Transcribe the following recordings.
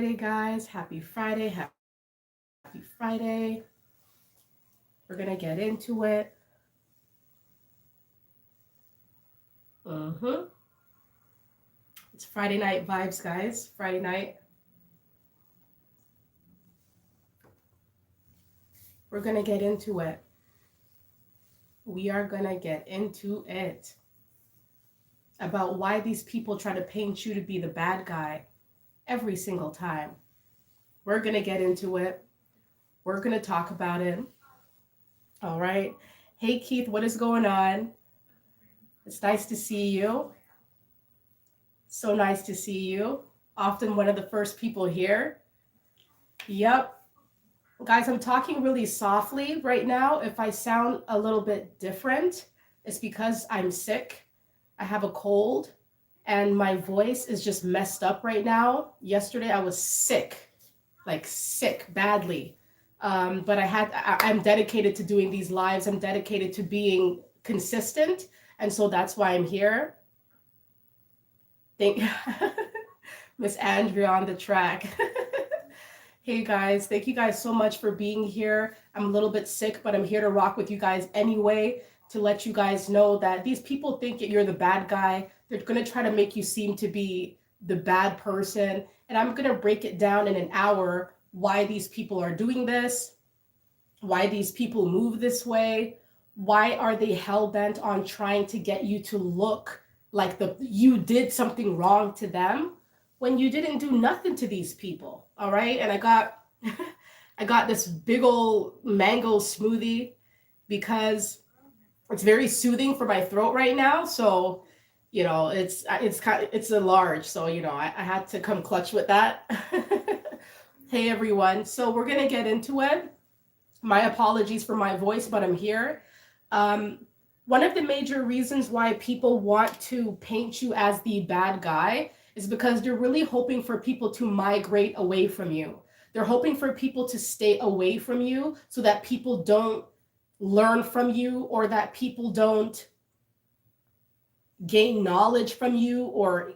Friday, guys. Happy Friday. Happy Friday. We're going to get into it. Mm-hmm. It's Friday night vibes, guys. Friday night. We're going to get into it. We are going to get into it. About why these people try to paint you to be the bad guy every single time. We're going to get into it. We're going to talk about it. All right. Hey, Keith, what is going on? It's nice to see you. So nice to see you. Often one of the first people here. Yep. Guys, I'm talking really softly right now. If I sound a little bit different, it's because I'm sick. I have a cold and my voice is just messed up right now. Yesterday I was sick, like sick badly. But I'm dedicated to doing these lives. I'm dedicated to being consistent. And so that's why I'm here. Thank Miss Andrea on the track. Hey guys, thank you guys so much for being here. I'm a little bit sick, but I'm here to rock with you guys anyway, to let you guys know that these people think that you're the bad guy. They're going to try to make you seem to be the bad person. And I'm going to break it down in an hour why these people are doing this, why these people move this way, why are they hell-bent on trying to get you to look like you did something wrong to them when you didn't do nothing to these people. All right. And I got this big old mango smoothie because it's very soothing for my throat right now. So, it's a large. So, I had to come clutch with that. Hey, everyone. So we're going to get into it. My apologies for my voice, but I'm here. One of the major reasons why people want to paint you as the bad guy is because they're really hoping for people to migrate away from you. They're hoping for people to stay away from you so that people don't learn from you or that people don't gain knowledge from you or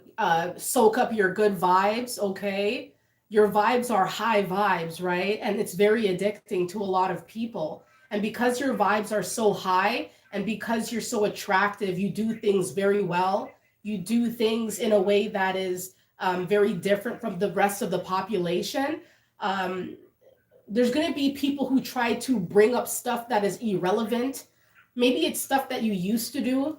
soak up your good vibes, okay? Your vibes are high vibes, right? And it's very addicting to a lot of people. And because your vibes are so high and because you're so attractive, you do things very well. You do things in a way that is very different from the rest of the population. Um, there's going to be people who try to bring up stuff that is irrelevant. Maybe it's stuff that you used to do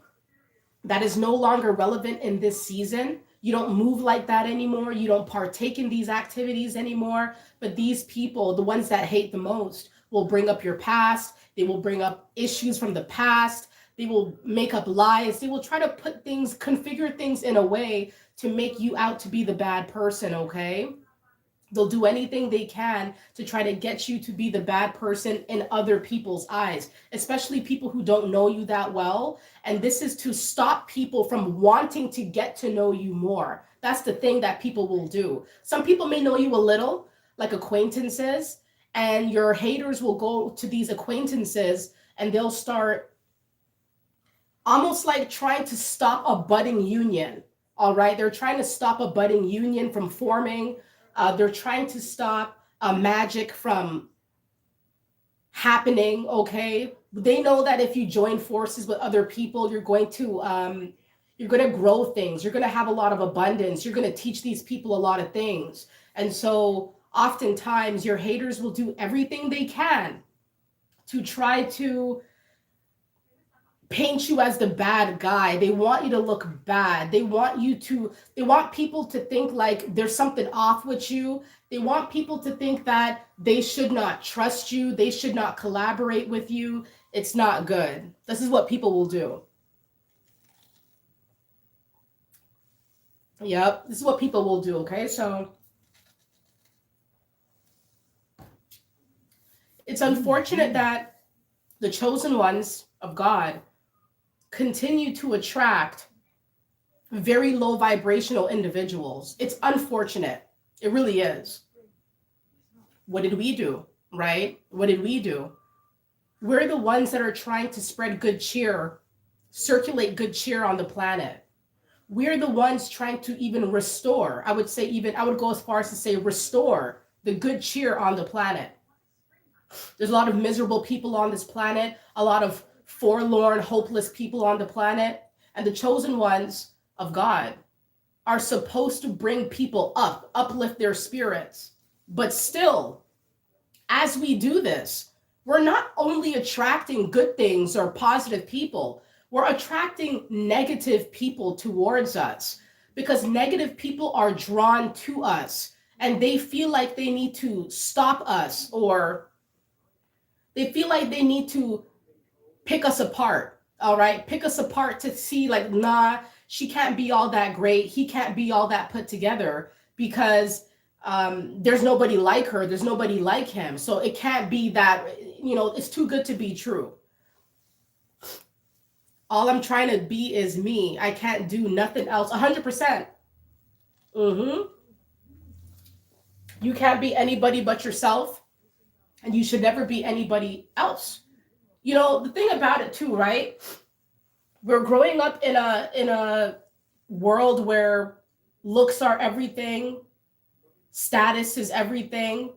that is no longer relevant in this season. You don't move like that anymore. You don't partake in these activities anymore. But these people, the ones that hate the most, will bring up your past. They will bring up issues from the past. They will make up lies. They will try to configure things in a way to make you out to be the bad person, okay? They'll do anything they can to try to get you to be the bad person in other people's eyes, especially people who don't know you that well. And this is to stop people from wanting to get to know you more. That's the thing that people will do. Some people may know you a little, like acquaintances, and your haters will go to these acquaintances and they'll start almost like trying to stop a budding union. All right. They're trying to stop a budding union from forming. They're trying to stop magic from happening. Okay. They know that if you join forces with other people, you're going to grow things. You're going to have a lot of abundance. You're going to teach these people a lot of things. And so oftentimes your haters will do everything they can to try to paint you as the bad guy. They want you to look bad. They want people to think like there's something off with you. They want people to think that they should not trust you. They should not collaborate with you. It's not good. This is what people will do. Yep. This is what people will do. Okay. So it's unfortunate that the chosen ones of God continue to attract very low vibrational individuals. It's unfortunate. It really is. What did we do, right? What did we do? We're the ones that are trying to spread good cheer, circulate good cheer on the planet. we're the ones trying to even restore. I would say, even, I would go as far as to say, restore the good cheer on the planet. There's a lot of miserable people on this planet, a lot of forlorn, hopeless people on the planet. And the chosen ones of God are supposed to bring people up, uplift their spirits. But still, as we do this, we're not only attracting good things or positive people, we're attracting negative people towards us, because negative people are drawn to us and they feel like they need to stop us, or they feel like they need to pick us apart. All right, pick us apart to see, like, nah, she can't be all that great, he can't be all that put together, because there's nobody like her, there's nobody like him, so it can't be that, it's too good to be true. All I'm trying to be is me. I can't do nothing else. 100%. You can't be anybody but yourself, and you should never be anybody else. The thing about it too, right? We're growing up in a world where looks are everything, status is everything,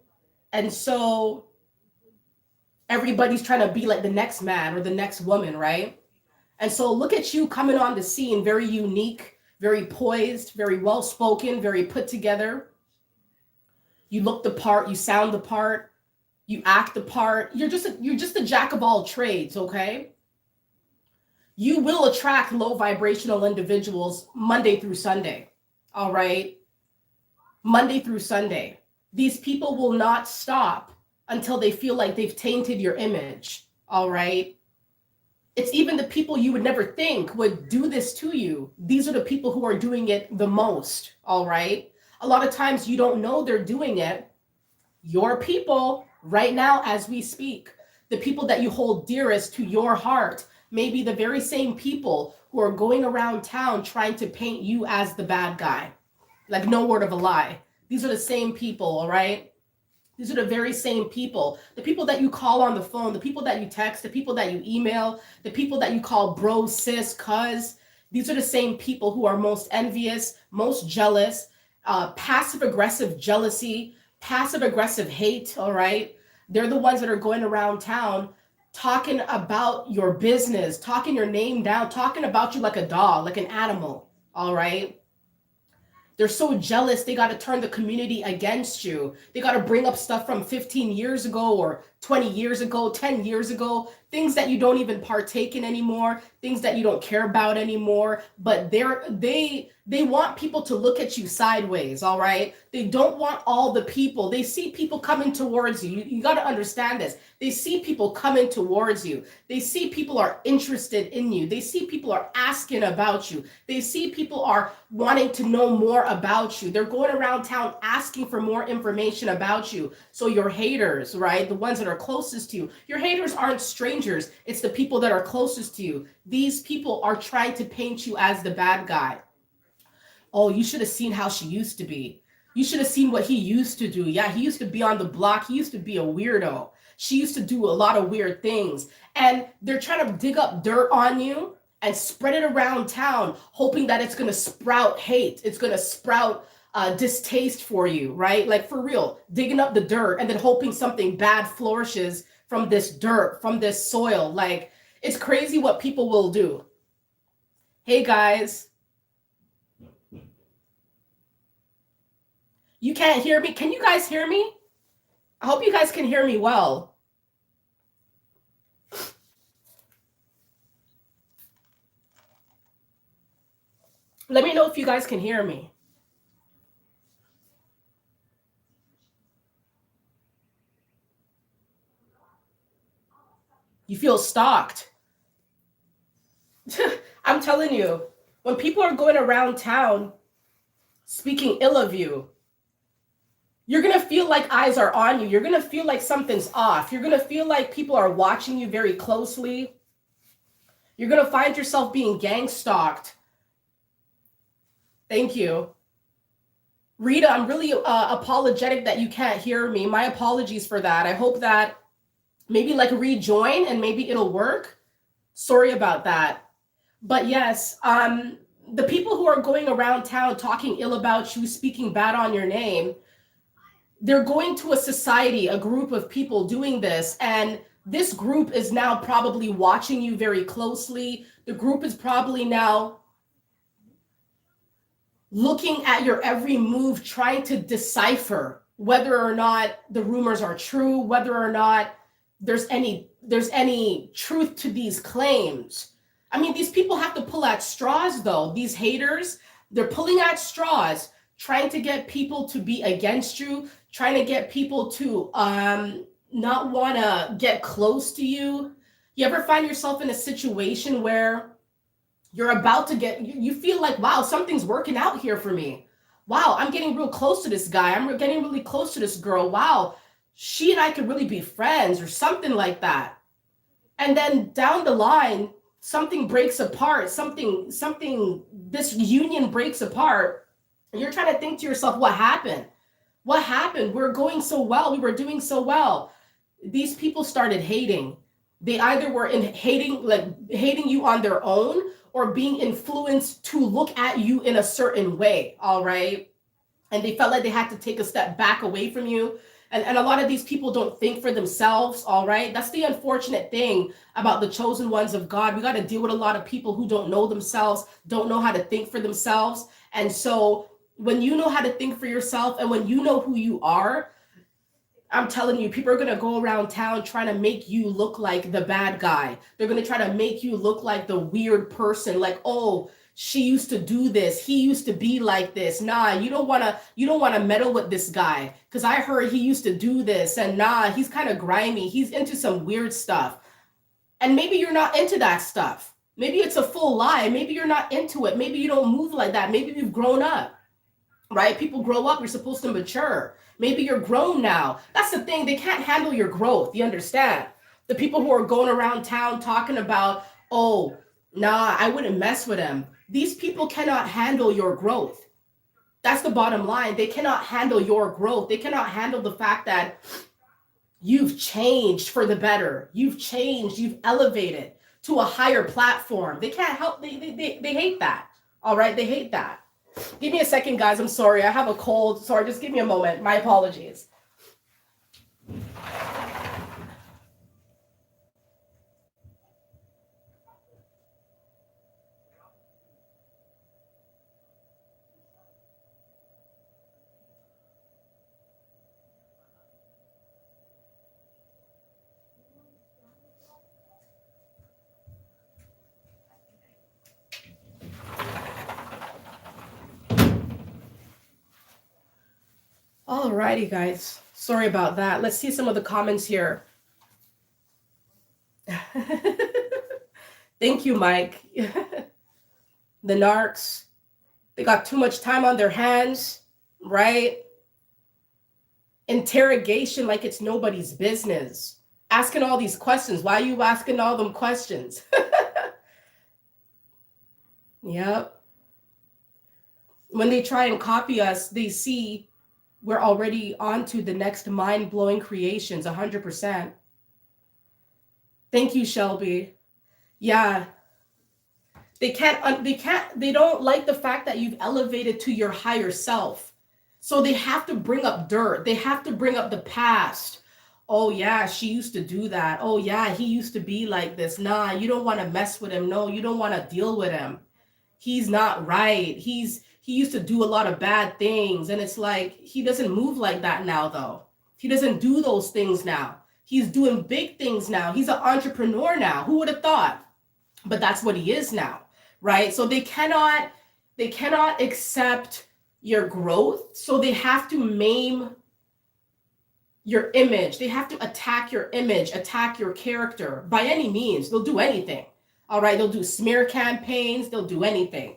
and so everybody's trying to be like the next man or the next woman, right? And so look at you coming on the scene, very unique, very poised, very well spoken, very put together. You look the part, you sound the part, you act the part. You're just a jack of all trades, okay? You will attract low vibrational individuals Monday through Sunday. All right? Monday through Sunday. These people will not stop until they feel like they've tainted your image. All right? It's even the people you would never think would do this to you. These are the people who are doing it the most. All right? A lot of times you don't know they're doing it. Your people right now, as we speak, the people that you hold dearest to your heart, may be the very same people who are going around town trying to paint you as the bad guy. Like, no word of a lie. These are the same people, all right? These are the very same people. The people that you call on the phone, the people that you text, the people that you email, the people that you call bro, sis, cuz. These are the same people who are most envious, most jealous, passive-aggressive jealousy, passive-aggressive hate, all right? They're the ones that are going around town talking about your business, talking your name down, talking about you like a dog, like an animal, all right? They're so jealous, they got to turn the community against you. They got to bring up stuff from 15 years ago or 20 years ago, 10 years ago, things that you don't even partake in anymore, things that you don't care about anymore. But they want people to look at you sideways, all right? They don't want all the people. They see people coming towards you. You got to understand this. They see people coming towards you. They see people are interested in you. They see people are asking about you. They see people are wanting to know more about you. They're going around town asking for more information about you. So your haters, right? The ones that are closest to you. Your haters aren't strangers. It's the people that are closest to you. These people are trying to paint you as the bad guy. Oh, you should have seen how she used to be. You should have seen what he used to do. Yeah, he used to be on the block. He used to be a weirdo. She used to do a lot of weird things. And they're trying to dig up dirt on you and spread it around town, hoping that it's going to sprout hate. It's going to sprout distaste for you, right? Like, for real, digging up the dirt and then hoping something bad flourishes from this dirt, from this soil. Like, it's crazy what people will do. Hey, guys. You can't hear me? Can you guys hear me? I hope you guys can hear me well. Let me know if you guys can hear me. You feel stalked. I'm telling you, when people are going around town speaking ill of you, you're going to feel like eyes are on you. You're going to feel like something's off. You're going to feel like people are watching you very closely. You're going to find yourself being gang stalked. Thank you. Rita, I'm really apologetic that you can't hear me. My apologies for that. I hope that maybe like rejoin and maybe it'll work. Sorry about that. But yes, the people who are going around town talking ill about you, speaking bad on your name, they're going to a society, a group of people doing this, and this group is now probably watching you very closely. The group is probably now looking at your every move, trying to decipher whether or not the rumors are true, whether or not there's any truth to these claims. I mean, these people have to pull at straws, though. These haters, they're pulling at straws, trying to get people to be against you, trying to get people to not want to get close to you. You ever find yourself in a situation where you're about to get, you feel like, wow, something's working out here for me. Wow, I'm getting real close to this guy. I'm getting really close to this girl. Wow, she and I could really be friends or something like that. And then down the line, something breaks apart, this union breaks apart. And you're trying to think to yourself, what happened? What happened? We're going so well. We were doing so well. These people started hating. They either were in hating, like hating you on their own, or being influenced to look at you in a certain way. All right. And they felt like they had to take a step back away from you. And a lot of these people don't think for themselves. All right. That's the unfortunate thing about the chosen ones of God. We got to deal with a lot of people who don't know themselves, don't know how to think for themselves. And so when you know how to think for yourself and when you know who you are, I'm telling you, people are going to go around town trying to make you look like the bad guy. They're going to try to make you look like the weird person. Like, oh, she used to do this. He used to be like this. Nah, you don't want to meddle with this guy because I heard he used to do this. And nah, he's kind of grimy. He's into some weird stuff. And maybe you're not into that stuff. Maybe it's a full lie. Maybe you're not into it. Maybe you don't move like that. Maybe you've grown up. Right? People grow up, you're supposed to mature. Maybe you're grown now. That's the thing. They can't handle your growth. You understand? The people who are going around town talking about, oh, nah, I wouldn't mess with them. These people cannot handle your growth. That's the bottom line. They cannot handle your growth. They cannot handle the fact that you've changed for the better. You've changed. You've elevated to a higher platform. They can't help. They hate that. All right? They hate that. Give me a second, guys. I'm sorry. I have a cold. Sorry, just give me a moment. My apologies. All righty, guys. Sorry about that. Let's see some of the comments here. Thank you, Mike. The narcs, they got too much time on their hands, right? Interrogation like it's nobody's business. Asking all these questions. Why are you asking all them questions? Yep. When they try and copy us, they see we're already on to the next mind-blowing creations, 100%. Thank you, Shelby. Yeah, they don't like the fact that you've elevated to your higher self. So they have to bring up dirt. They have to bring up the past. Oh yeah, she used to do that. Oh yeah, he used to be like this. Nah, you don't want to mess with him. No, you don't want to deal with him. He's not right. He used to do a lot of bad things, and it's like he doesn't move like that now though. He doesn't do those things now. He's doing big things now. He's an entrepreneur now. Who would have thought? But that's what he is now, right? So they cannot accept your growth. So they have to maim your image. They have to attack your image, attack your character by any means. They'll do anything. All right, they'll do smear campaigns, they'll do anything.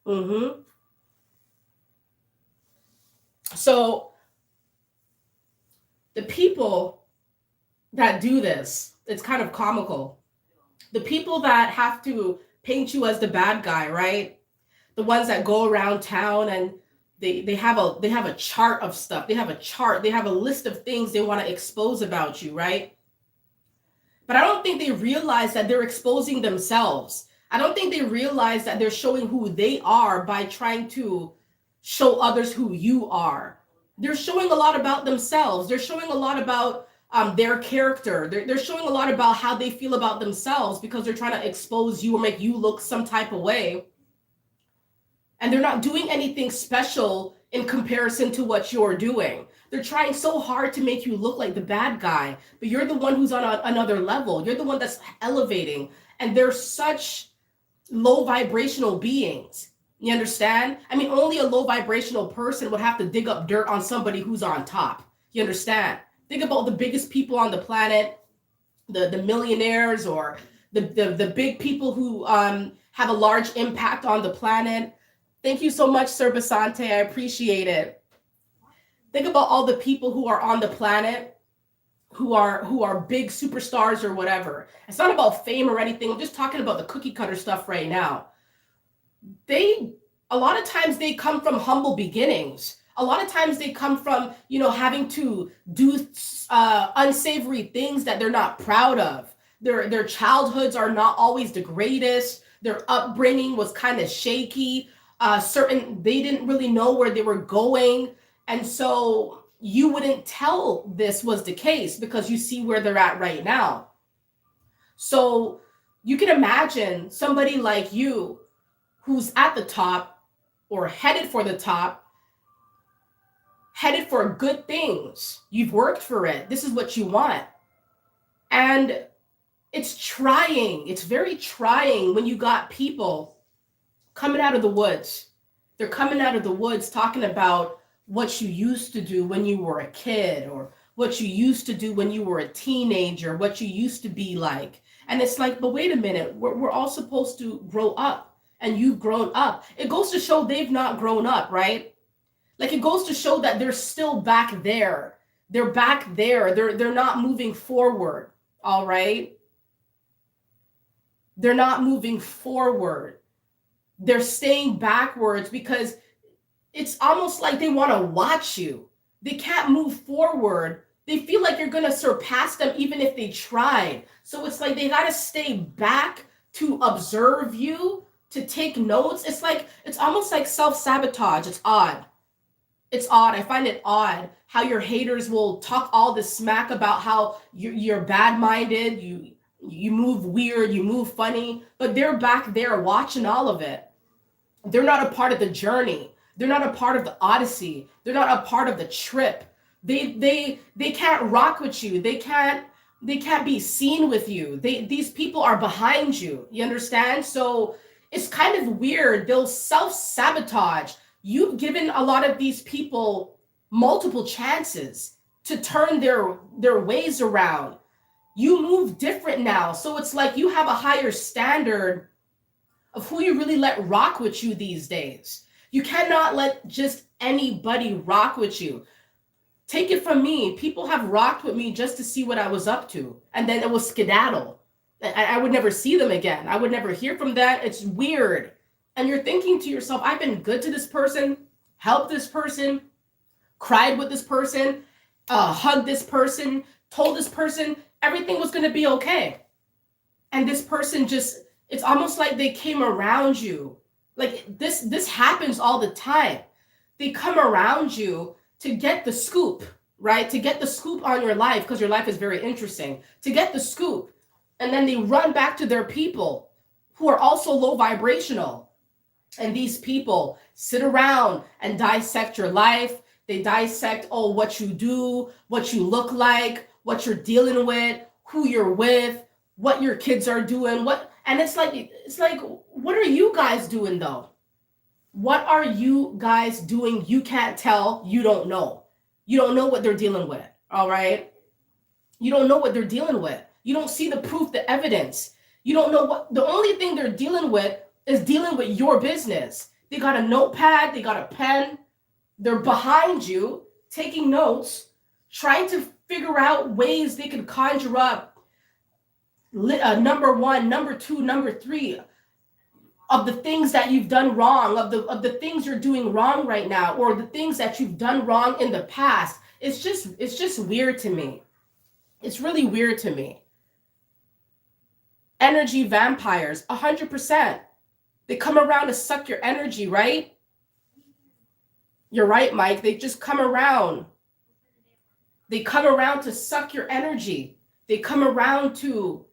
Mm-hmm. So the people that do this, it's kind of comical. The people that have to paint you as the bad guy, right? The ones that go around town and they have a chart of stuff. They have a chart. They have a list of things they want to expose about you, right? But I don't think they realize that they're exposing themselves. I don't think they realize that they're showing who they are by trying to show others who you are. They're showing a lot about themselves. They're showing a lot about their character. They're showing a lot about how they feel about themselves because they're trying to expose you or make you look some type of way. And they're not doing anything special in comparison to what you're doing. They're trying so hard to make you look like the bad guy, but you're the one who's on another level. You're the one that's elevating. And they're such low vibrational beings. You understand? I mean, only a low vibrational person would have to dig up dirt on somebody who's on top. You understand? Think about the biggest people on the planet, the millionaires, or the big people who have a large impact on the planet. Thank you so much, Sir Basante. I appreciate it. Think about all the people who are on the planet who are big superstars or whatever. It's not about fame or anything. I'm just talking about the cookie cutter stuff right now. A lot of times they come from humble beginnings. A lot of times they come from, having to do unsavory things that they're not proud of. Their childhoods are not always the greatest. Their upbringing was kind of shaky. They didn't really know where they were going. And so you wouldn't tell this was the case because you see where they're at right now. So you can imagine somebody like you who's at the top or headed for the top, headed for good things. You've worked for it. This is what you want. And it's trying. It's very trying when you got people coming out of the woods. They're coming out of the woods talking about what you used to do when you were a kid, or what you used to do when you were a teenager, what you used to be like. And it's like, but wait a minute, we're all supposed to grow up, and you've grown up. It goes to show they've not grown up, right? Like, it goes to show that they're still back there. They're back there. They're not moving forward, all right? They're not moving forward. They're staying backwards because it's almost like they want to watch you. They can't move forward. They feel like you're going to surpass them even if they tried. So it's like they got to stay back to observe you, to take notes. It's almost like self-sabotage. It's odd. It's odd. I find it odd how your haters will talk all this smack about how you're bad-minded, you move weird, you move funny, but they're back there watching all of it. They're not a part of the journey. They're not a part of the odyssey. They're not a part of the trip. They can't rock with you. They can't be seen with you. These people are behind you. You understand? So it's kind of weird. They'll self-sabotage. You've given a lot of these people multiple chances to turn their ways around. You move different now. So it's like you have a higher standard of who you really let rock with you these days. You cannot let just anybody rock with you. Take it from me. People have rocked with me just to see what I was up to. And then it was skedaddle. I would never see them again. I would never hear from that. It's weird. And you're thinking to yourself, I've been good to this person, helped this person, cried with this person, hugged this person, told this person everything was going to be okay. And this person it's almost like they came around you. Like this happens all the time. They come around you to get the scoop, right? To get the scoop on your life, because your life is very interesting. To get the scoop. And then they run back to their people who are also low vibrational. And these people sit around and dissect your life. They dissect, what you do, what you look like, what you're dealing with, who you're with, what your kids are doing, and it's like, what are you guys doing though? What are you guys doing? You can't tell. You don't know. You don't know what they're dealing with. All right. You don't know what they're dealing with. You don't see the proof, the evidence. You don't know the only thing they're dealing with is dealing with your business. They got a notepad. They got a pen. They're behind you taking notes, trying to figure out ways they can conjure up number one, number two, number three of the things that you've done wrong, of the things you're doing wrong right now, or the things that you've done wrong in the past. It's just weird to me. It's really weird to me. Energy vampires, 100%. They come around to suck your energy, right? You're right, Mike. They just come around. They come around to suck your energy. They come around to,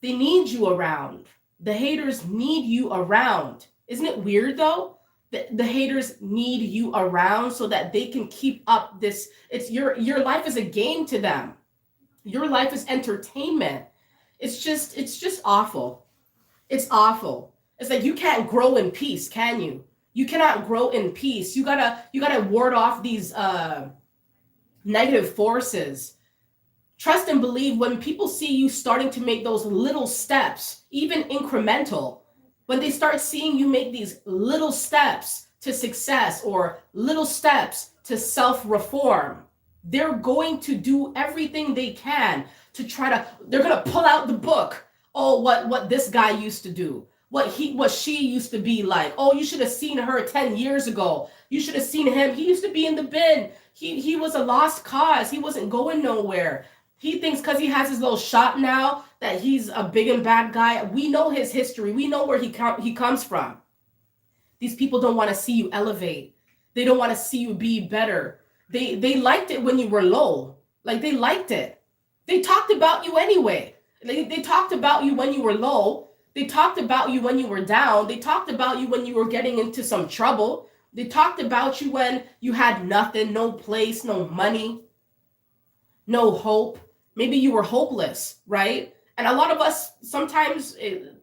they need you around. The haters need you around. Isn't it weird though? The haters need you around so that they can keep up this. It's your life is a game to them. Your life is entertainment. It's just awful. It's awful. It's like you can't grow in peace, can you? You cannot grow in peace. You gotta ward off these negative forces. Trust and believe when people see you starting to make those little steps, even incremental, when they start seeing you make these little steps to success or little steps to self-reform, they're going to do everything they can to try to, they're going to pull out the book. Oh, what this guy used to do, what she used to be like. Oh, you should have seen her 10 years ago. You should have seen him. He used to be in the bin. He was a lost cause. He wasn't going nowhere. He thinks because he has his little shop now that he's a big and bad guy. We know his history. We know where he comes from. These people don't want to see you elevate. They don't want to see you be better. They liked it when you were low. Like they liked it. They talked about you anyway. They talked about you when you were low. They talked about you when you were down. They talked about you when you were getting into some trouble. They talked about you when you had nothing, no place, no money, no hope. Maybe you were hopeless, right? And a lot of us, sometimes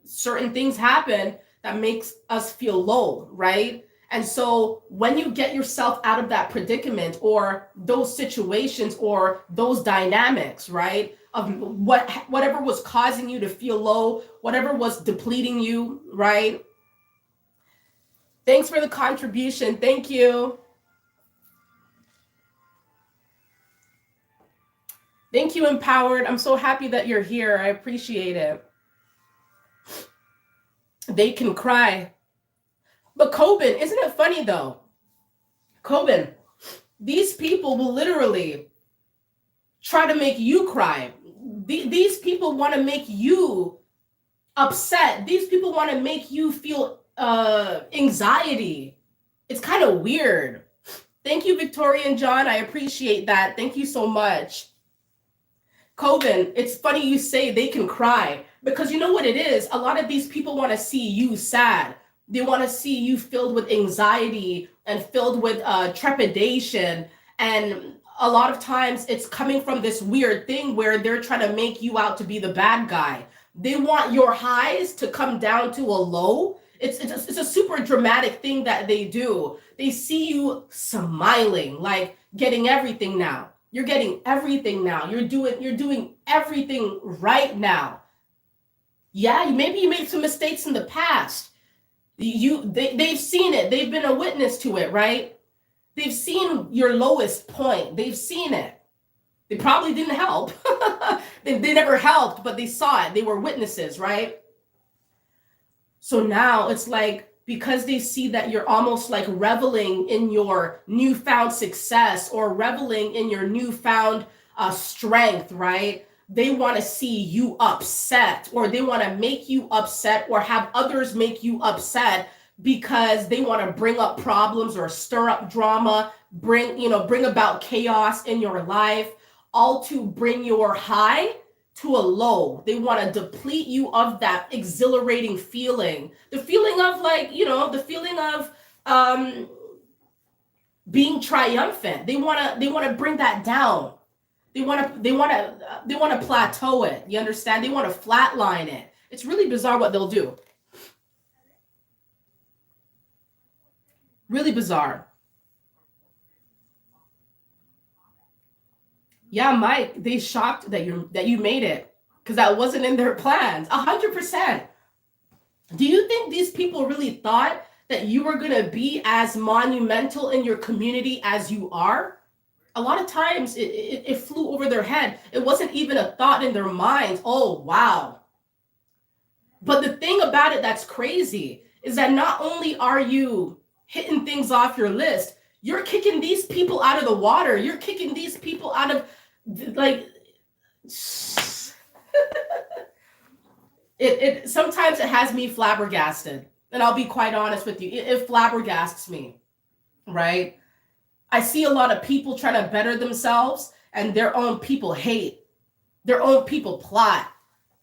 certain things happen that makes us feel low, right? And so when you get yourself out of that predicament or those situations or those dynamics, right, of whatever was causing you to feel low, whatever was depleting you, right? Thanks for the contribution. Thank you. Thank you, Empowered. I'm so happy that you're here. I appreciate it. They can cry. But Coben, isn't it funny though? Coben, these people will literally try to make you cry. These people want to make you upset. These people want to make you feel anxiety. It's kind of weird. Thank you, Victoria and John. I appreciate that. Thank you so much. Coben, it's funny you say they can cry because you know what it is? A lot of these people want to see you sad. They want to see you filled with anxiety and filled with trepidation. And a lot of times it's coming from this weird thing where they're trying to make you out to be the bad guy. They want your highs to come down to a low. It's a super dramatic thing that they do. They see you smiling, like getting everything now. You're getting everything now. You're doing everything right now. Yeah, maybe you made some mistakes in the past. They've seen it. They've been a witness to it, right? They've seen your lowest point. They've seen it. They probably didn't help. they never helped, but they saw it. They were witnesses, right? So now it's like, because they see that you're almost like reveling in your newfound success or reveling in your newfound strength, right? They want to see you upset, or they want to make you upset, or have others make you upset because they want to bring up problems or stir up drama, bring about chaos in your life, all to bring your high to a low. They want to deplete you of that exhilarating feeling, the feeling of the feeling of being triumphant. They want to bring that down. They want to plateau it. You understand? They want to flatline it. It's really bizarre what they'll do. Really bizarre. Yeah, Mike, they shocked that you made it because that wasn't in their plans. 100%. Do you think these people really thought that you were going to be as monumental in your community as you are? A lot of times it flew over their head. It wasn't even a thought in their minds. Oh, wow. But the thing about it that's crazy is that not only are you hitting things off your list, you're kicking these people out of the water. You're kicking these people out of, like, It sometimes it has me flabbergasted. And I'll be quite honest with you. It flabbergasts me, right? I see a lot of people trying to better themselves and their own people hate. Their own people plot.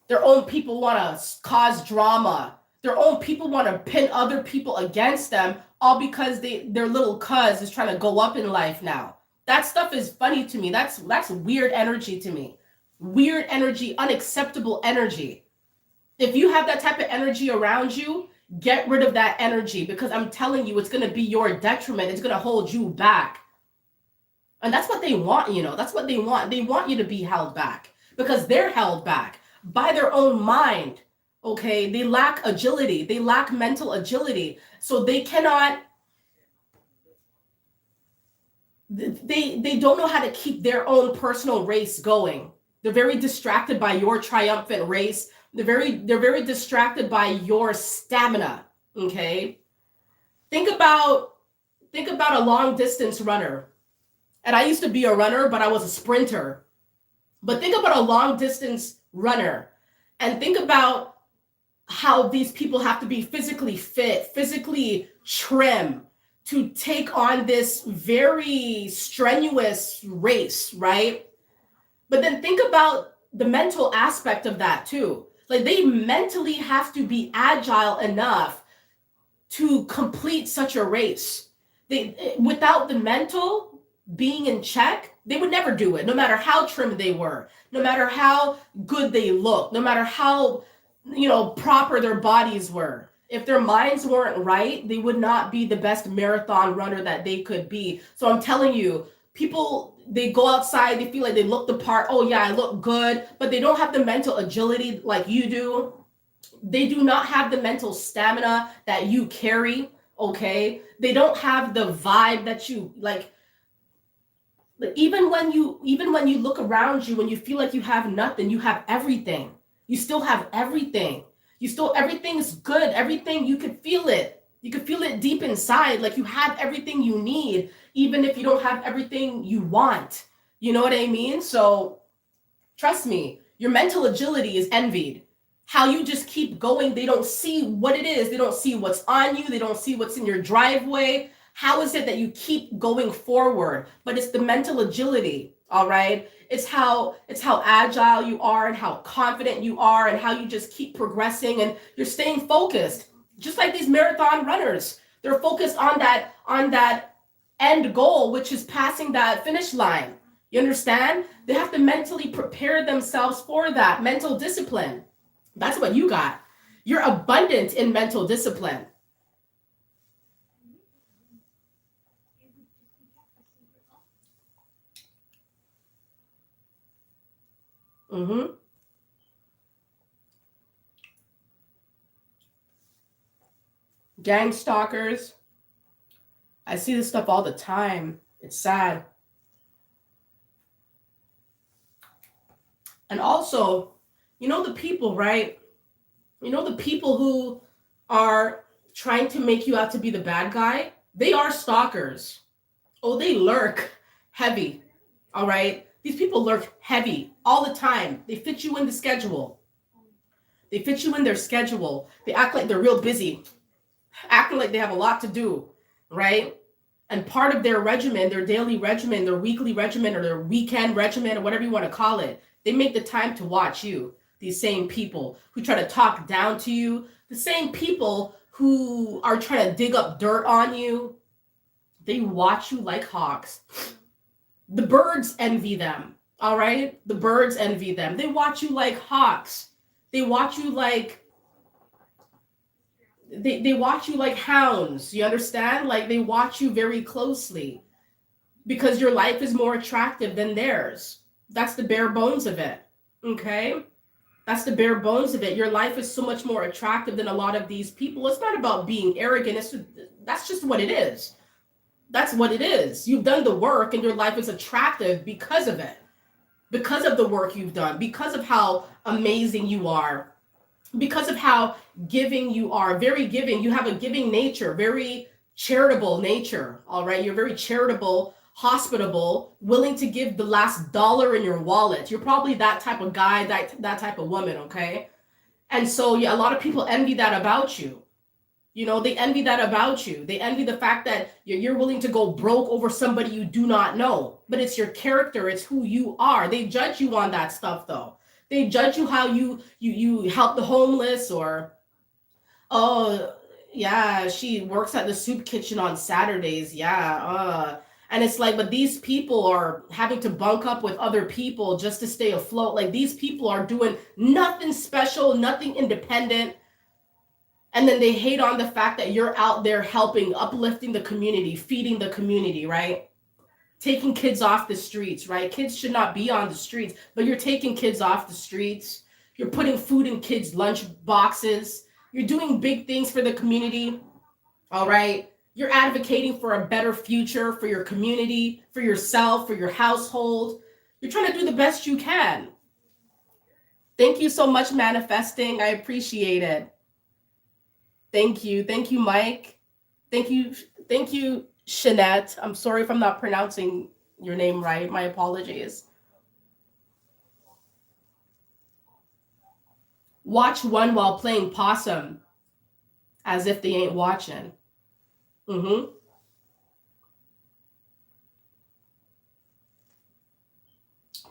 Their own people want to cause drama. Their own people want to pin other people against them, all because their little cuz is trying to go up in life now. That stuff is funny to me. That's weird energy to me. Weird energy, unacceptable energy. If you have that type of energy around you, get rid of that energy, because I'm telling you, it's going to be your detriment. It's going to hold you back. And that's what they want, that's what they want. They want you to be held back because they're held back by their own mind. Okay. They lack agility. They lack mental agility. So they cannot, they don't know how to keep their own personal race going. They're very distracted by your triumphant race. They're very distracted by your stamina. Okay. Think about a long distance runner. And I used to be a runner, but I was a sprinter. But think about a long distance runner and think about how these people have to be physically fit, physically trim to take on this very strenuous race, right? But then think about the mental aspect of that too. Like they mentally have to be agile enough to complete such a race. Without the mental being in check, they would never do it, no matter how trim they were, no matter how good they looked, no matter how, proper their bodies were. If their minds weren't right, they would not be the best marathon runner that they could be. So I'm telling you, people, they go outside, they feel like they look the part. Oh yeah, I look good, but they don't have the mental agility like you do. They do not have the mental stamina that you carry. Okay. They don't have the vibe that you like. Even when you look around you, when you feel like you have nothing, you have everything. You still have everything. Everything's good. Everything, you can feel it. You can feel it deep inside. Like you have everything you need, even if you don't have everything you want. You know what I mean? So trust me, your mental agility is envied. How you just keep going. They don't see what it is. They don't see what's on you. They don't see what's in your driveway. How is it that you keep going forward? But it's the mental agility, all right? It's how agile you are and how confident you are and how you just keep progressing and you're staying focused. Just like these marathon runners, they're focused on that end goal, which is passing that finish line. You understand? They have to mentally prepare themselves for that mental discipline. That's what you got. You're abundant in mental discipline. Mm-hmm. Gang stalkers. I see this stuff all the time. It's sad. And also, the people, right? The people who are trying to make you out to be the bad guy, they are stalkers. Oh, they lurk heavy. All right. These people lurk heavy all the time. They fit you in the schedule. They fit you in their schedule. They act like they're real busy, acting like they have a lot to do, right? And part of their regimen, their daily regimen, their weekly regimen, or their weekend regimen, or whatever you want to call it, they make the time to watch you. These same people who try to talk down to you, the same people who are trying to dig up dirt on you, they watch you like hawks. The birds envy them, all right? The birds envy them. They watch you like hawks. They watch you like they watch you like hounds. You understand? Like they watch you very closely because your life is more attractive than theirs. That's the bare bones of it. Okay? That's the bare bones of it. Your life is so much more attractive than a lot of these people. It's not about being arrogant. That's just what it is. That's what it is. You've done the work and your life is attractive because of it. Because of the work you've done, because of how amazing you are, because of how giving you are, very giving. You have a giving nature, very charitable nature. All right. You're very charitable, hospitable, willing to give the last dollar in your wallet. You're probably that type of guy, that type of woman. Okay. And so, yeah, a lot of people envy that about you. You know, they envy that about you. They envy the fact that you're willing to go broke over somebody you do not know. But it's your character, it's who you are. They judge you on that stuff, though. They judge you how you help the homeless, or, oh, yeah, she works at the soup kitchen on Saturdays. Yeah. And it's like, but these people are having to bunk up with other people just to stay afloat. Like, these people are doing nothing special, nothing independent. And then they hate on the fact that you're out there helping, uplifting the community, feeding the community, right? Taking kids off the streets, right? Kids should not be on the streets, but you're taking kids off the streets. You're putting food in kids' lunch boxes. You're doing big things for the community, all right? You're advocating for a better future for your community, for yourself, for your household. You're trying to do the best you can. Thank you so much, Manifesting. I appreciate it. Thank you. Thank you, Mike. Thank you. Thank you, Shanette. I'm sorry if I'm not pronouncing your name right. My apologies. Watch one while playing possum, as if they ain't watching. Mm-hmm.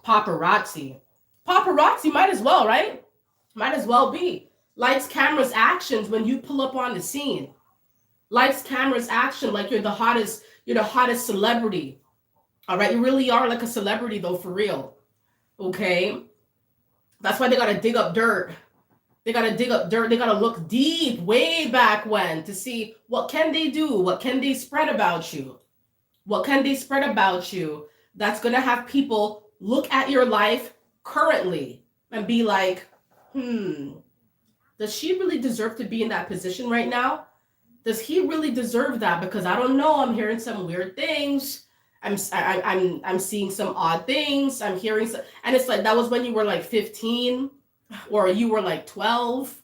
Paparazzi. Paparazzi might as well, right? Might as well be. Lights, cameras, actions when you pull up on the scene. Lights, cameras, action like you're the hottest celebrity. All right, you really are like a celebrity though, for real. Okay? That's why they gotta dig up dirt. They gotta dig up dirt. They gotta look deep, way back when, to see what can they do, what can they spread about you, what can they spread about you that's gonna have people look at your life currently and be like, does she really deserve to be in that position right now? Does he really deserve that? Because I don't know. I'm hearing some weird things. I'm seeing some odd things. I'm hearing some, and it's like that was when you were like 15, or you were like 12,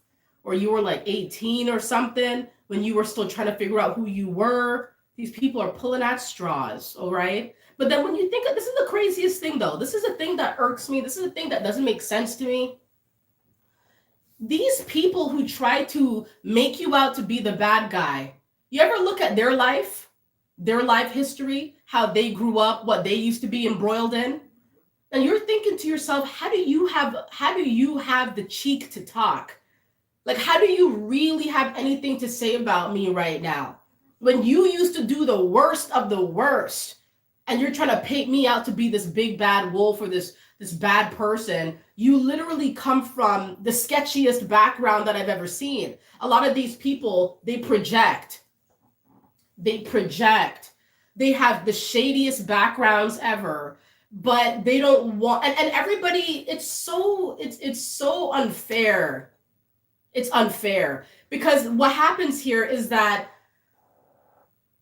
or you were like 18 or something, when you were still trying to figure out who you were. These people are pulling at straws, all right? But then when you think, this is the craziest thing though. This is a thing that irks me. This is a thing that doesn't make sense to me. These people who try to make you out to be the bad guy, you ever look at their life history, how they grew up, what they used to be embroiled in? And you're thinking to yourself, how do you have the cheek to talk? Like, how do you really have anything to say about me right now? When you used to do the worst of the worst, and you're trying to paint me out to be this big bad wolf, or this bad person. You literally come from the sketchiest background that I've ever seen. A lot of these people, they project. They have the shadiest backgrounds ever, but they don't want, and everybody, it's so unfair. It's unfair, because what happens here is that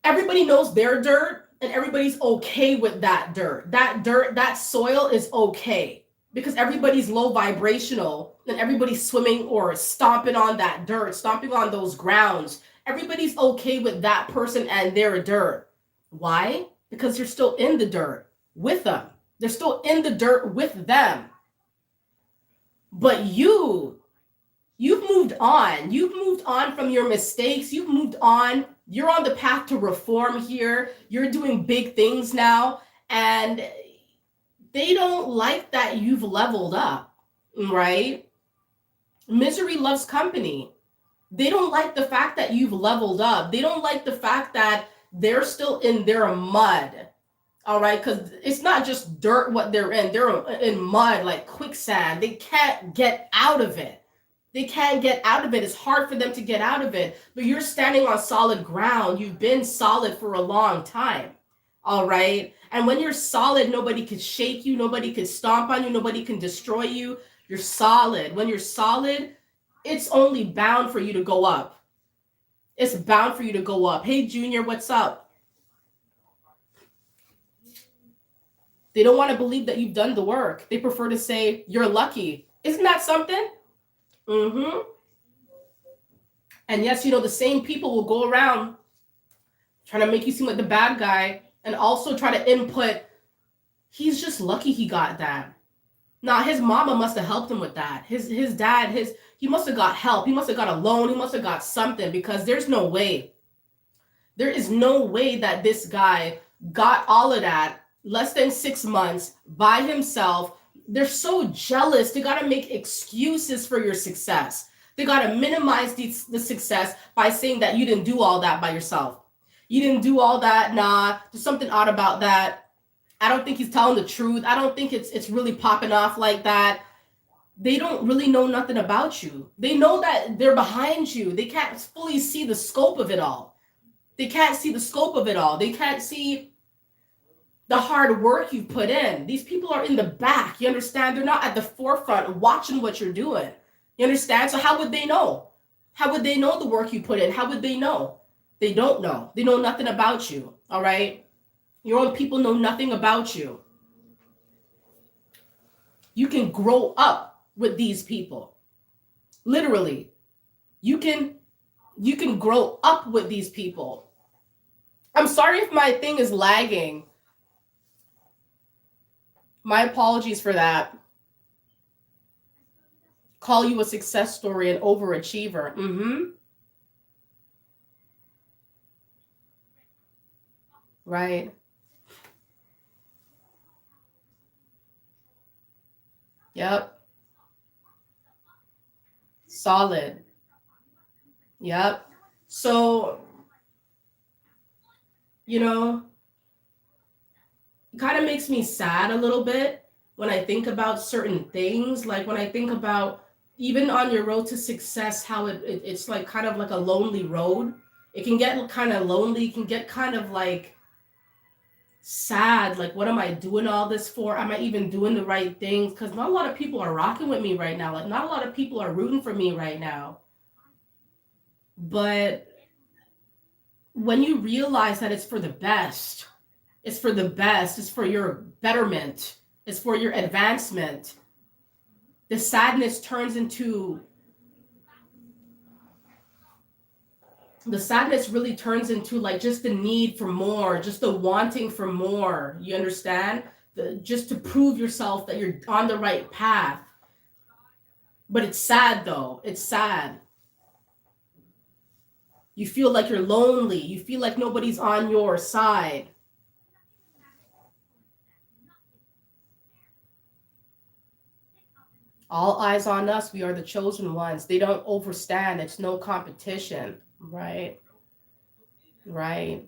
everybody knows their dirt, and everybody's okay with that dirt. That soil is okay, because everybody's low vibrational, and everybody's swimming or stomping on that dirt, stomping on those grounds. Everybody's okay with that person and their dirt. Why? Because they're still in the dirt with them. They're still in the dirt with them. But you've moved on. You've moved on from your mistakes. You've moved on. You're on the path to reform here. You're doing big things now. And they don't like that you've leveled up, right? Misery loves company. They don't like the fact that you've leveled up. They don't like the fact that they're still in their mud, all right? Because it's not just dirt what they're in. They're in mud, like quicksand. They can't get out of it. They can't get out of it. It's hard for them to get out of it. But you're standing on solid ground. You've been solid for a long time. All right. And when you're solid, nobody can shake you. Nobody can stomp on you. Nobody can destroy you. You're solid. When you're solid, it's only bound for you to go up. It's bound for you to go up. Hey, Junior, what's up? They don't want to believe that you've done the work. They prefer to say, you're lucky. Isn't that something? Mm-hmm. And yes, the same people will go around trying to make you seem like the bad guy, and also try to input, he's just lucky he got that. Now his mama must have helped him with that. His dad, he must have got help. He must have got a loan. He must have got something, because there's no way. There is no way that this guy got all of that less than 6 months by himself. They're so jealous. They got to make excuses for your success. They got to minimize the success by saying that you didn't do all that by yourself. You didn't do all that. Nah, there's something odd about that. I don't think he's telling the truth. I don't think it's really popping off like that. They don't really know nothing about you. They know that they're behind you. They can't fully see the scope of it all. They can't see the scope of it all. They can't see the hard work you've put in. These people are in the back. You understand? They're not at the forefront watching what you're doing. You understand? So how would they know? How would they know the work you put in? How would they know? They don't know. They know nothing about you. All right? Your own people know nothing about you. You can grow up with these people. Literally. You can grow up with these people. I'm sorry if my thing is lagging. My apologies for that. Call you a success story, an overachiever. Right. Yep. Solid. Yep. So, you know, it kind of makes me sad a little bit when I think about certain things. Like when I think about even on your road to success, how it's like kind of like a lonely road. It can get kind of lonely. It can get kind of like sad. Like, what am I doing all this for? Am I even doing the right things? Because not a lot of people are rocking with me right now. Like, not a lot of people are rooting for me right now. But when you realize that it's for the best, it's for the best, it's for your betterment, it's for your advancement, the sadness really turns into like just the need for more, just the wanting for more. You understand? Just to prove yourself that you're on the right path. But it's sad though. It's sad. You feel like you're lonely. You feel like nobody's on your side. All eyes on us. We are the chosen ones. They don't overstand. It's no competition. Right. Right.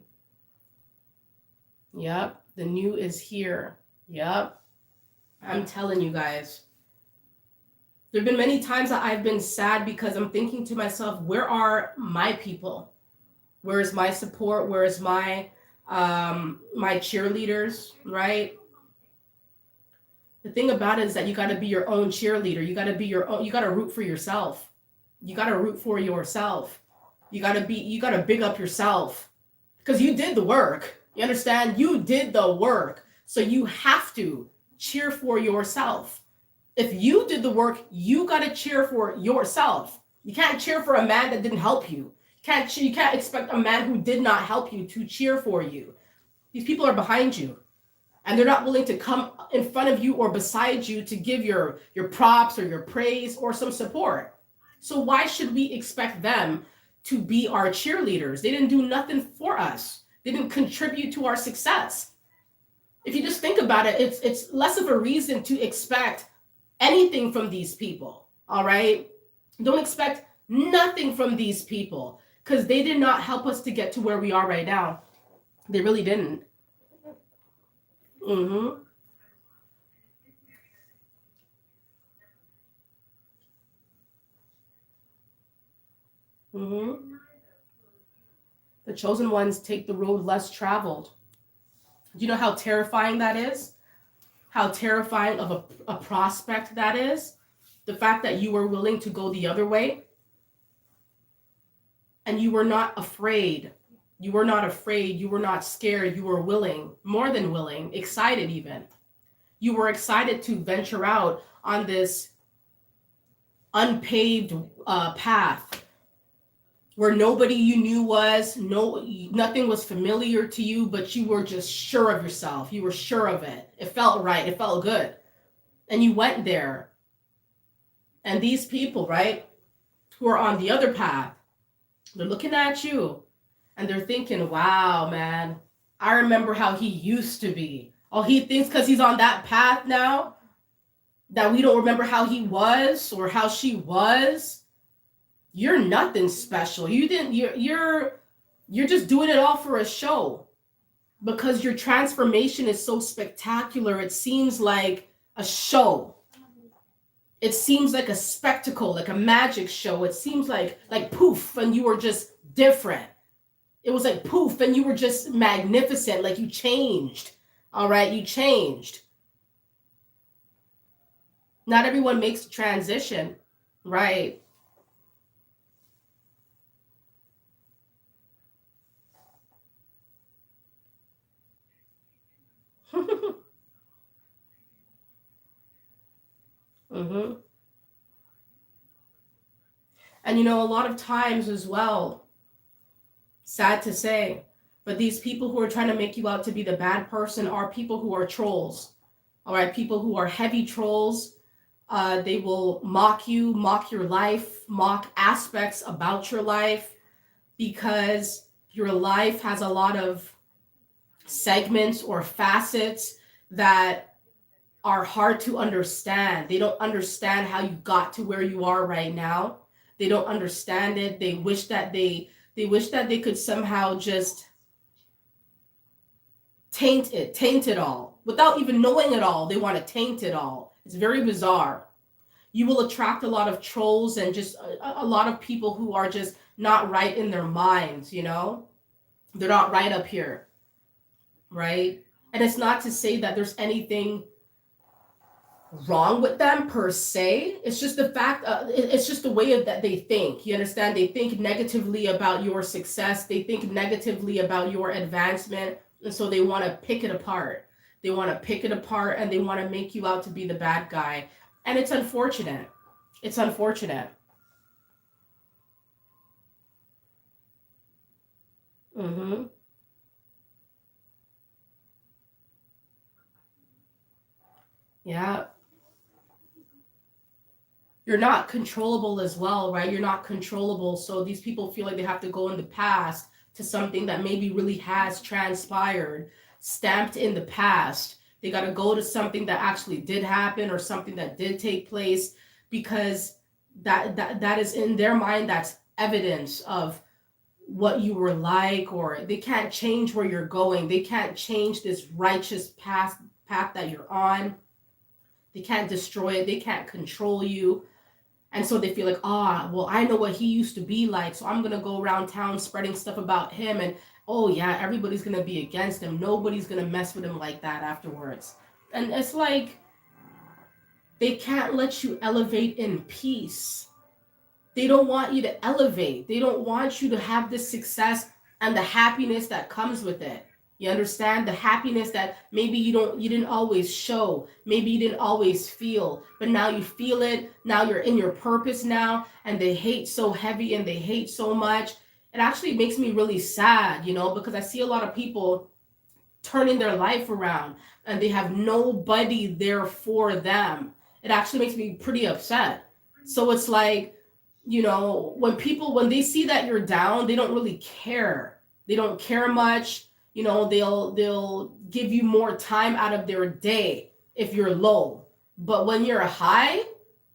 Yep. The new is here. Yep. I'm telling you guys. There have been many times that I've been sad because I'm thinking to myself, where are my people? Where is my support? Where is my cheerleaders, right? The thing about it is that you got to be your own cheerleader. You got to be your own, you got to root for yourself. You got to root for yourself. You got to big up yourself because you did the work. You understand? You did the work. So you have to cheer for yourself. If you did the work, you got to cheer for yourself. You can't cheer for a man that didn't help you. You can't expect a man who did not help you to cheer for you. These people are behind you. And they're not willing to come in front of you or beside you to give your props or your praise or some support. So why should we expect them to be our cheerleaders? They didn't do nothing for us. They didn't contribute to our success. If you just think about it, it's less of a reason to expect anything from these people. All right? Don't expect nothing from these people because they did not help us to get to where we are right now. They really didn't. Mm-hmm. Mm-hmm. The chosen ones take the road less traveled. Do you know how terrifying that is? How terrifying of a prospect that is? The fact that you were willing to go the other way and you were not afraid. You were not afraid. You were not scared. You were willing, more than willing, excited even. You were excited to venture out on this unpaved path where nobody you knew nothing was familiar to you, but you were just sure of yourself. You were sure of it. It felt right. It felt good. and you went there. And these people, right, who are on the other path, they're looking at you and they're thinking, wow, man, I remember how he used to be. Oh, he thinks because he's on that path now that we don't remember how he was or how she was. You're nothing special. You're just doing it all for a show because your transformation is so spectacular. It seems like a show. It seems like a spectacle, like a magic show. It seems like poof, and you were just different. It was like poof, and you were just magnificent, like you changed. All right, you changed. Not everyone makes the transition, right? Mm-hmm. And a lot of times as well, sad to say, but these people who are trying to make you out to be the bad person are people who are trolls. All right, people who are heavy trolls. They will mock you, mock your life, mock aspects about your life because your life has a lot of segments or facets that are hard to understand. They don't understand how you got to where you are right now. They don't understand it. They wish that they could somehow just taint it all without even knowing it all. They want to taint it all. It's very bizarre. You will attract a lot of trolls and just a lot of people who are just not right in their minds. They're not right up here, right? And it's not to say that there's anything wrong with them per se. It's just the fact, it's just the way that they think. You understand? They think negatively about your success. They think negatively about your advancement. And so they want to pick it apart. They want to pick it apart and they want to make you out to be the bad guy. And it's unfortunate. It's unfortunate. Mm-hmm. Yeah. You're not controllable as well, right? You're not controllable. So these people feel like they have to go in the past to something that maybe really has transpired, stamped in the past. They got to go to something that actually did happen or something that did take place because that is in their mind. That's evidence of what you were like, or they can't change where you're going. They can't change this righteous path that you're on. They can't destroy it. They can't control you. And so they feel like, well, I know what he used to be like. So I'm going to go around town spreading stuff about him. And oh, yeah, everybody's going to be against him. Nobody's going to mess with him like that afterwards. And it's like they can't let you elevate in peace. They don't want you to elevate. They don't want you to have this success and the happiness that comes with it. You understand the happiness that maybe you didn't always show, maybe you didn't always feel, but now you feel it. Now you're in your purpose now, and they hate so heavy and they hate so much. It actually makes me really sad, because I see a lot of people turning their life around and they have nobody there for them. It actually makes me pretty upset. So it's like, when they see that you're down, they don't really care. They don't care much. They'll give you more time out of their day if you're low. But when you're high,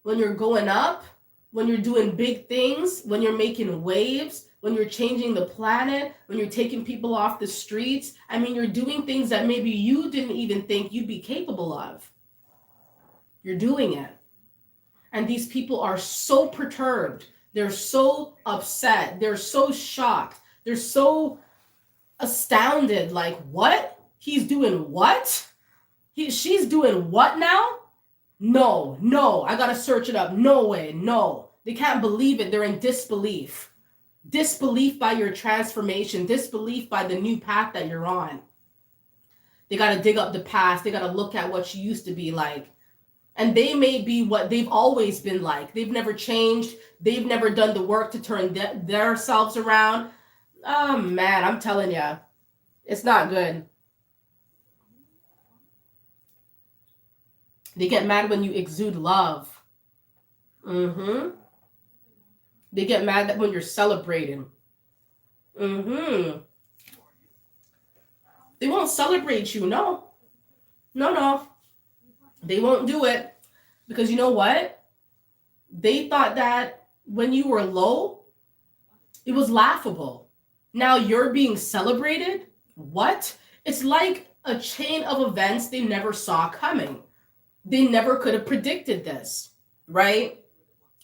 when you're going up, when you're doing big things, when you're making waves, when you're changing the planet, when you're taking people off the streets, I mean, you're doing things that maybe you didn't even think you'd be capable of. You're doing it. And these people are so perturbed. They're so upset. They're so shocked. They're so astounded. Like, what? He's doing what? She's doing what now? No, no, I gotta search it up. No way, no. They can't believe it. They're in disbelief. Disbelief by your transformation, disbelief by the new path that you're on. They gotta dig up the past. They gotta look at what you used to be like. And they may be what they've always been like. They've never changed. They've never done the work to turn their selves around. Oh man, I'm telling you, it's not good. They get mad when you exude love. Mm-hmm. They get mad that when you're celebrating. Mm-hmm. They won't celebrate you. No. No, no. They won't do it. Because you know what? They thought that when you were low, it was laughable. Now you're being celebrated? What? It's like a chain of events they never saw coming. They never could have predicted this, right?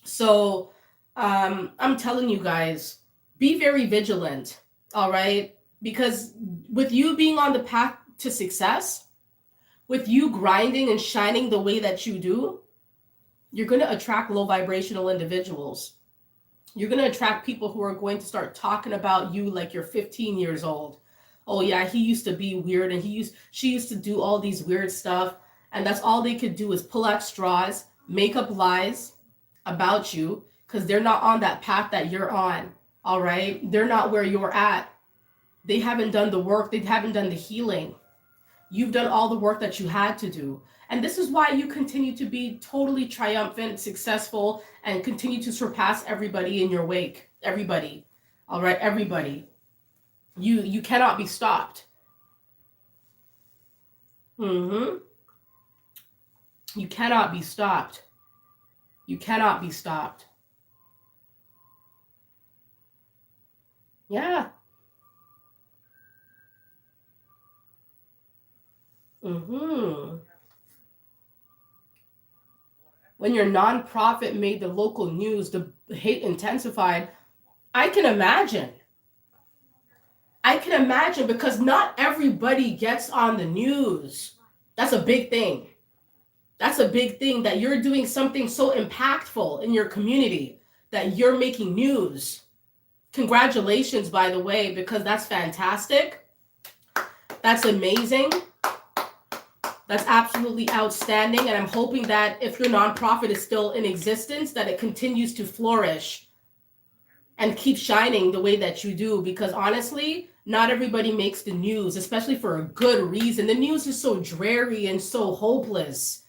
So I'm telling you guys, be very vigilant, all right? Because with you being on the path to success, with you grinding and shining the way that you do, you're going to attract low vibrational individuals. You're going to attract people who are going to start talking about you like you're 15 years old. Oh yeah, he used to be weird and she used to do all these weird stuff, and that's all they could do is pull out straws, make up lies about you because they're not on that path that you're on. All right? They're not where you're at. They haven't done the work, they haven't done the healing. You've done all the work that you had to do. And this is why you continue to be totally triumphant, successful, and continue to surpass everybody in your wake. Everybody. All right, everybody. You cannot be stopped. Mm-hmm. You cannot be stopped. You cannot be stopped. Yeah. Mm-hmm. When your nonprofit made the local news, the hate intensified. I can imagine. I can imagine because not everybody gets on the news. That's a big thing. That's a big thing that you're doing something so impactful in your community that you're making news. Congratulations, by the way, because that's fantastic. That's amazing. That's absolutely outstanding. And I'm hoping that if your nonprofit is still in existence, that it continues to flourish and keep shining the way that you do. Because honestly, not everybody makes the news, especially for a good reason. The news is so dreary and so hopeless,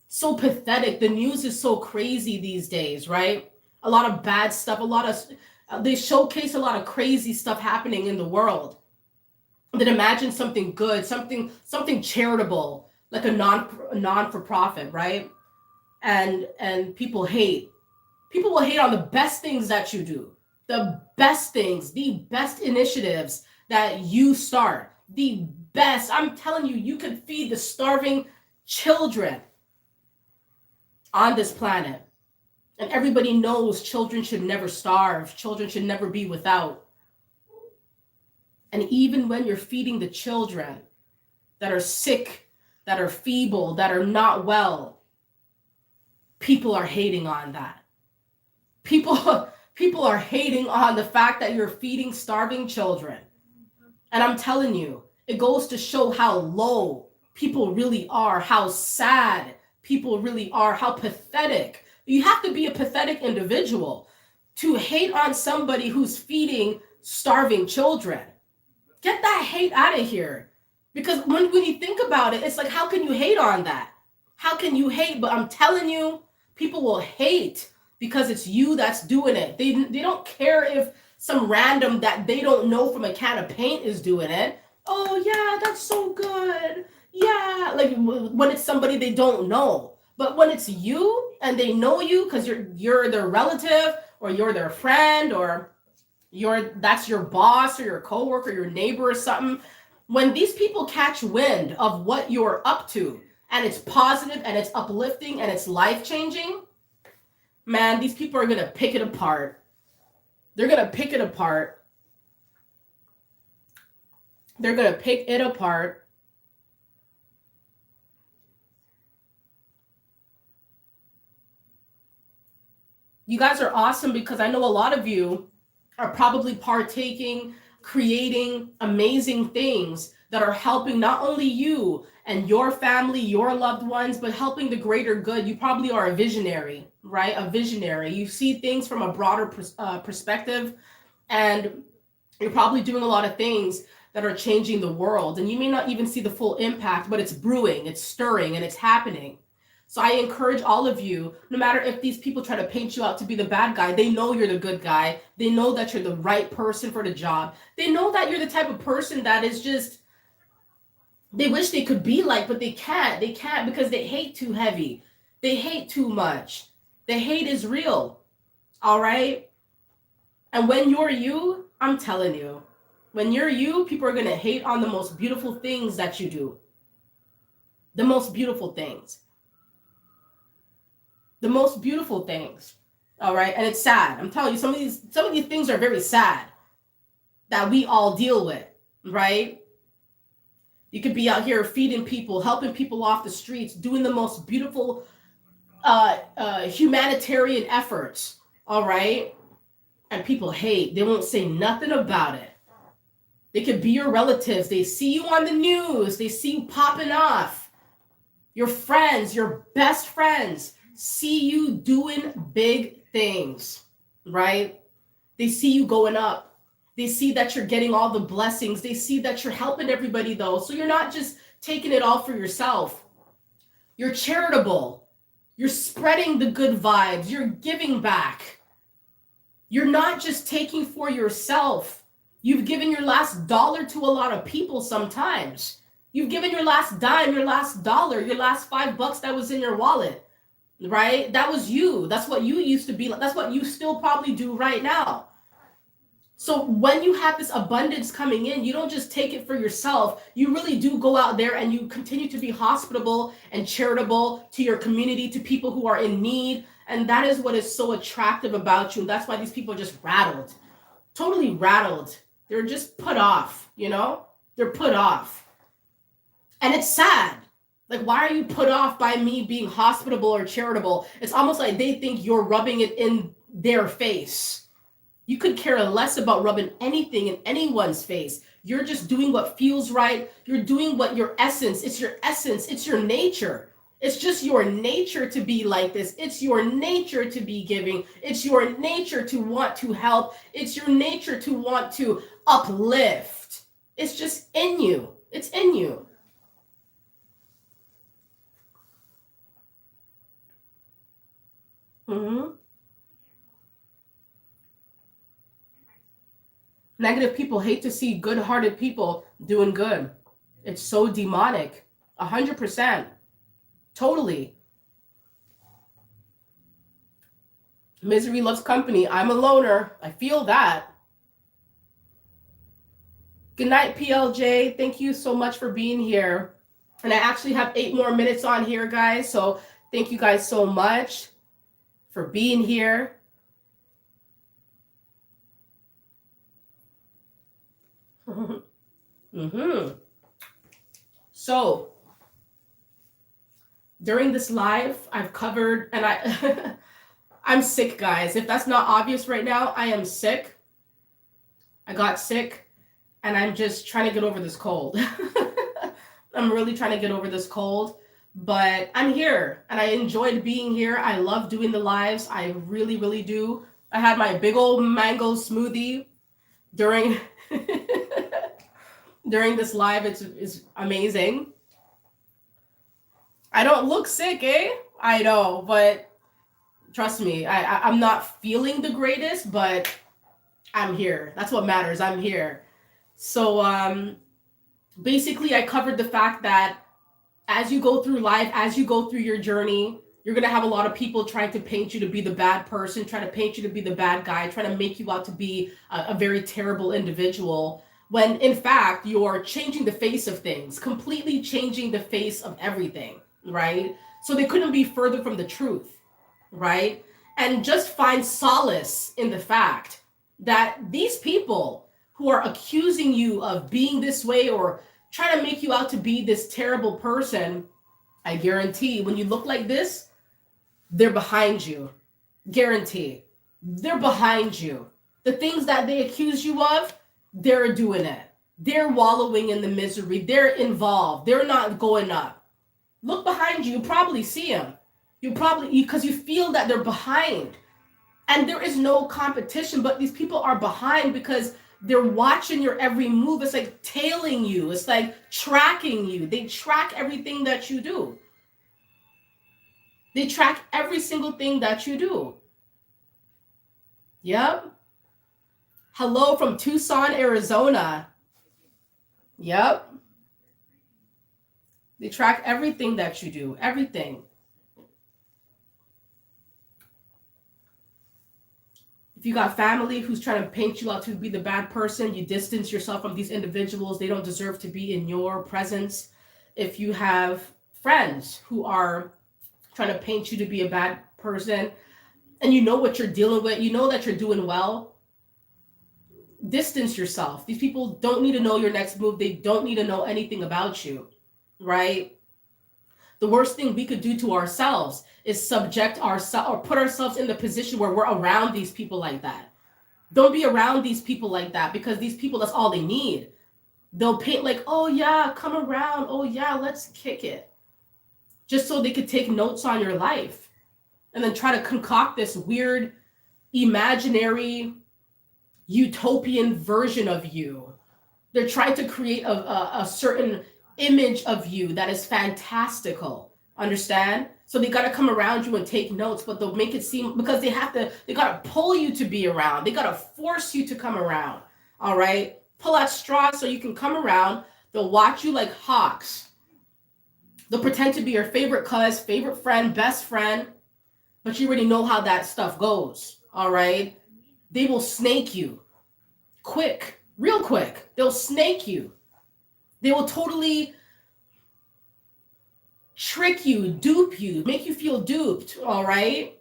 so pathetic. The news is so crazy these days, right? A lot of bad stuff, they showcase a lot of crazy stuff happening in the world. Then imagine something good, something charitable, like a non for profit, right? And people hate. People will hate on the best things that you do, the best things, the best initiatives that you start, the best. I'm telling you, you could feed the starving children on this planet. And everybody knows children should never starve. Children should never be without. And even when you're feeding the children that are sick, that are feeble, that are not well, people are hating on that. People are hating on the fact that you're feeding starving children. And I'm telling you, it goes to show how low people really are, how sad people really are, how pathetic. You have to be a pathetic individual to hate on somebody who's feeding starving children. Get that hate out of here. Because when you think about it, it's like, how can you hate on that? How can you hate? But I'm telling you, people will hate because it's you that's doing it. They don't care if some random that they don't know from a can of paint is doing it. Oh yeah, that's so good. Yeah, like when it's somebody they don't know. But when it's you and they know you because you're their relative or you're their friend or that's your boss or your coworker, your neighbor or something. When these people catch wind of what you're up to and it's positive and it's uplifting and it's life-changing, man, these people are going to pick it apart. They're going to pick it apart. They're going to pick it apart. You guys are awesome because I know a lot of you are probably partaking, creating amazing things that are helping not only you and your family, your loved ones, but helping the greater good. You probably are a visionary, right? A visionary. You see things from a broader perspective, and you're probably doing a lot of things that are changing the world. And you may not even see the full impact, but it's brewing, it's stirring, and it's happening. So I encourage all of you, no matter if these people try to paint you out to be the bad guy, they know you're the good guy. They know that you're the right person for the job. They know that you're the type of person that is just, they wish they could be like, but they can't. They can't because they hate too heavy. They hate too much. The hate is real. All right? And when you're you, I'm telling you, when you're you, people are going to hate on the most beautiful things that you do. The most beautiful things. The most beautiful things. All right? And it's sad. I'm telling you, some of these things are very sad that we all deal with, right? You could be out here feeding people, helping people off the streets, doing the most beautiful humanitarian efforts, all right? And people hate. They won't say nothing about it. They could be your relatives. They see you on the news. They see you popping off. Your friends, your best friends, see you doing big things, right? They see you going up. They see that you're getting all the blessings. They see that you're helping everybody, though. So you're not just taking it all for yourself. You're charitable. You're spreading the good vibes. You're giving back. You're not just taking for yourself. You've given your last dollar to a lot of people sometimes. You've given your last dime, your last dollar, your last $5 that was in your wallet, right? That was you. That's what you used to be. That's what you still probably do right now. So when you have this abundance coming in, you don't just take it for yourself. You really do go out there and you continue to be hospitable and charitable to your community, to people who are in need. And that is what is so attractive about you. That's why these people are just rattled, totally rattled. They're just put off, you know? They're put off. And it's sad. Like, why are you put off by me being hospitable or charitable? It's almost like they think you're rubbing it in their face. You could care less about rubbing anything in anyone's face. You're just doing what feels right. You're doing what your essence, it's your essence, it's your nature. It's just your nature to be like this. It's your nature to be giving. It's your nature to want to help. It's your nature to want to uplift. It's just in you. It's in you. Mm-hmm. Negative people hate to see good-hearted people doing good. It's so demonic. 100%. Totally. Misery loves company. I'm a loner. I feel that. Good night, PLJ. Thank you so much for being here. And I actually have 8 more minutes on here, guys. So thank you guys so much for being here. Mm-hmm. So during this live, I've covered, and I'm sick, guys. If that's not obvious right now, I am sick. I got sick, and I'm just trying to get over this cold. I'm really trying to get over this cold, but I'm here, and I enjoyed being here. I love doing the lives. I really, really do. I had my big old mango smoothie during during this live. It's amazing. I don't look sick, eh? I know, but trust me, I'm not feeling the greatest, but I'm here. That's what matters. I'm here. So basically, I covered the fact that as you go through life, as you go through your journey, you're going to have a lot of people trying to paint you to be the bad person, trying to paint you to be the bad guy, trying to make you out to be a very terrible individual, when in fact, you're changing the face of things, completely changing the face of everything, right? So they couldn't be further from the truth, right? And just find solace in the fact that these people who are accusing you of being this way or trying to make you out to be this terrible person, I guarantee when you look like this, they're behind you. Guarantee. They're behind you. The things that they accuse you of, they're doing it. They're wallowing in the misery. They're involved. They're not going up. Look behind you. You probably see them. Because you feel that they're behind. And there is no competition, but these people are behind because they're watching your every move. It's like tailing you. It's like tracking you. They track everything that you do. They track every single thing that you do. Yep. Hello from Tucson, Arizona. Yep. They track everything that you do, everything. If you got family who's trying to paint you out to be the bad person, you distance yourself from these individuals. They don't deserve to be in your presence. If you have friends who are trying to paint you to be a bad person and you know what you're dealing with, you know that you're doing well, distance yourself. These people don't need to know your next move. They don't need to know anything about you, right? The worst thing we could do to ourselves is subject ourselves or put ourselves in the position where we're around these people like that. Don't be around these people like that, because these people, that's all they need. They'll paint like, oh yeah, come around. Oh yeah, let's kick it. Just so they could take notes on your life and then try to concoct this weird, imaginary, utopian version of you. They're trying to create a certain image of you that is fantastical. Understand? So they got to come around you and take notes, but they'll make it seem, because they got to pull you to be around. They got to force you to come around. All right? Pull out straws so you can come around. They'll watch you like hawks. They'll pretend to be your favorite cuz, favorite friend, best friend, but you already know how that stuff goes. All right? They will snake you quick, real quick. They'll snake you. They will totally trick you, dupe you, make you feel duped, all right?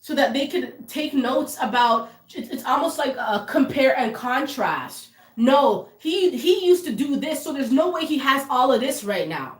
So that they can take notes about, it's almost like a compare and contrast. No, he used to do this, so there's no way he has all of this right now.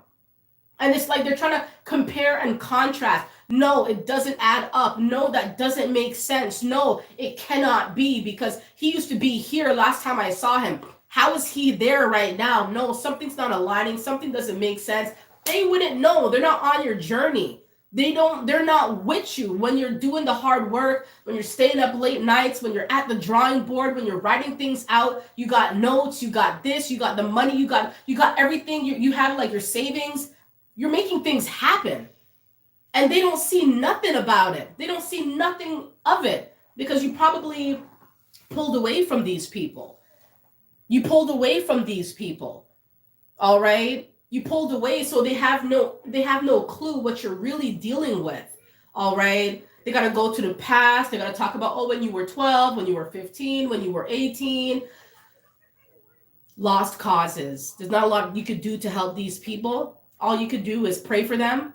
And it's like they're trying to compare and contrast. No, it doesn't add up. No, that doesn't make sense. No, it cannot be, because he used to be here last time I saw him. How is he there right now? No, something's not aligning. Something doesn't make sense. They wouldn't know. They're not on your journey. They're not with you when you're doing the hard work, when you're staying up late nights, when you're at the drawing board, when you're writing things out. You got notes, you got this, you got the money, you got everything. You have like your savings. You're making things happen. And they don't see nothing about it. They don't see nothing of it, because you probably pulled away from these people. You pulled away from these people. All right? You pulled away, so they have no clue what you're really dealing with. All right? They got to go to the past. They got to talk about, oh, when you were 12, when you were 15, when you were 18. Lost causes. There's not a lot you could do to help these people. All you could do is pray for them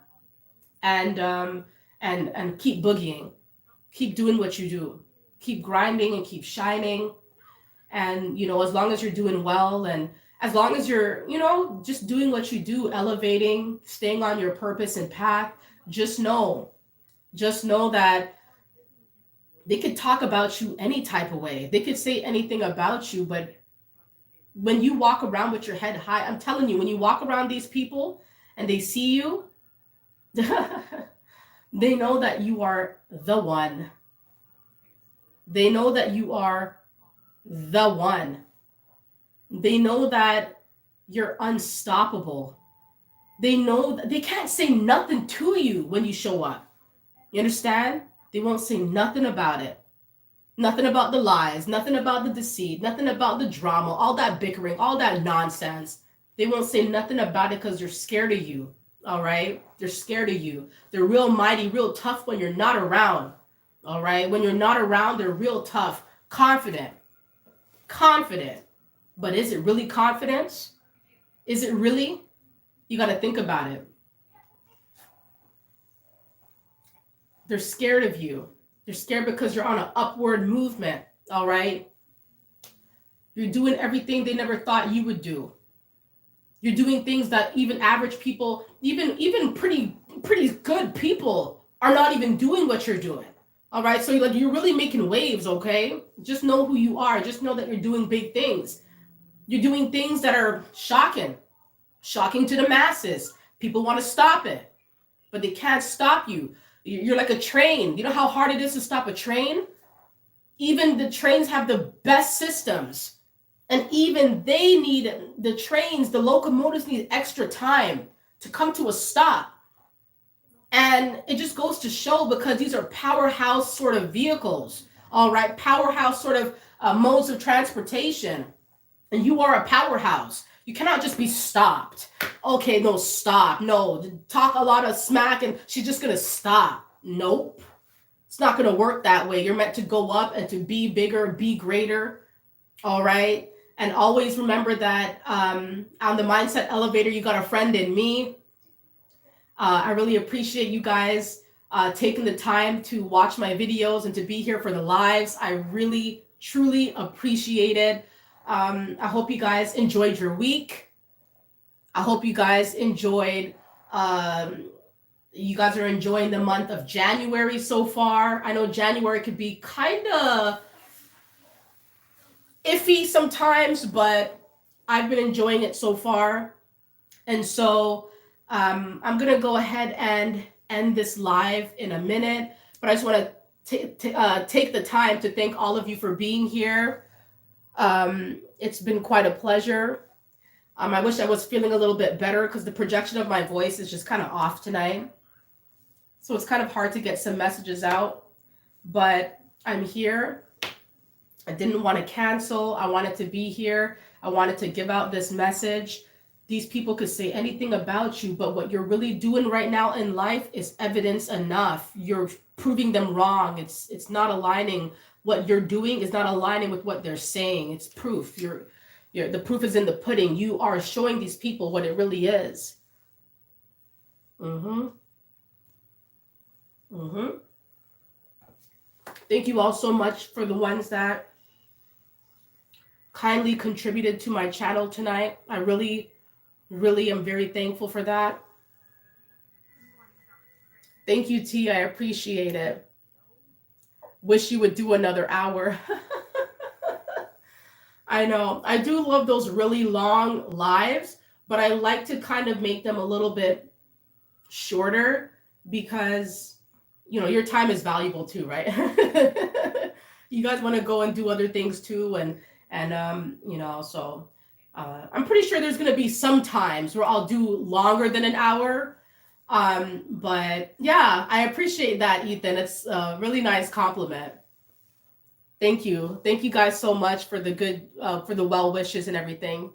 and keep boogieing. Keep doing what you do. Keep grinding and keep shining. And, as long as you're doing well, and as long as you're, just doing what you do, elevating, staying on your purpose and path, just know that they could talk about you any type of way. They could say anything about you, but when you walk around with your head high, I'm telling you, when you walk around these people and they see you, they know that you are the one. They know that you are the one. They know that you're unstoppable. They know that they can't say nothing to you when you show up. You understand? They won't say nothing about it. Nothing about the lies, nothing about the deceit, nothing about the drama, all that bickering, all that nonsense. They won't say nothing about it because they're scared of you. All right? They're scared of you. They're real mighty, real tough when you're not around. All right? When you're not around, they're real tough, confident. But is it really confidence? Is it really? You got to think about it. They're scared of you. They're scared because you're on an upward movement. All right? You're doing everything they never thought you would do. You're doing things that even average people, even pretty good people are not even doing what you're doing. All right? So you're really making waves, okay? Just know who you are. Just know that you're doing big things. You're doing things that are shocking to the masses. People want to stop it, but they can't stop you. You're like a train. You know how hard it is to stop a train? Even the trains have the best systems. And even they need, the locomotives need extra time to come to a stop. And it just goes to show, because these are powerhouse sort of vehicles, all right, powerhouse sort of modes of transportation. And you are a powerhouse. You cannot just be stopped. Okay, no, stop. No, talk a lot of smack and she's just going to stop. Nope. It's not going to work that way. You're meant to go up and to be bigger, be greater. All right. And always remember that on the Mindset Elevator, you got a friend in me. I really appreciate you guys taking the time to watch my videos and to be here for the lives. I really, truly appreciate it. I hope you guys enjoyed your week. I hope you guys enjoyed, you guys are enjoying the month of January so far. I know January could be kind of iffy sometimes, but I've been enjoying it so far. And so I'm going to go ahead and end this live in a minute, but I just want to take the time to thank all of you for being here. It's been quite a pleasure. I wish I was feeling a little bit better because the projection of my voice is just kind of off tonight. So it's kind of hard to get some messages out, but I'm here. I didn't want to cancel. I wanted to be here. I wanted to give out this message. These people could say anything about you, but what you're really doing right now in life is evidence enough. You're proving them wrong. It's not aligning. What you're doing is not aligning with what they're saying. It's proof. The proof is in the pudding. You are showing these people what it really is. Thank you all so much for the ones that kindly contributed to my channel tonight. I really am very thankful for that. Thank you, T. I appreciate it. Wish you would do another hour. I know. I do love those really long lives, but I like to kind of make them a little bit shorter because, you know, your time is valuable too, right? You guys want to go and do other things too. And you know, so I'm pretty sure there's going to be some times where I'll do longer than an hour. But yeah, I appreciate that, Ethan. It's a really nice compliment. Thank you. Thank you guys so much for the good, for the well wishes and everything.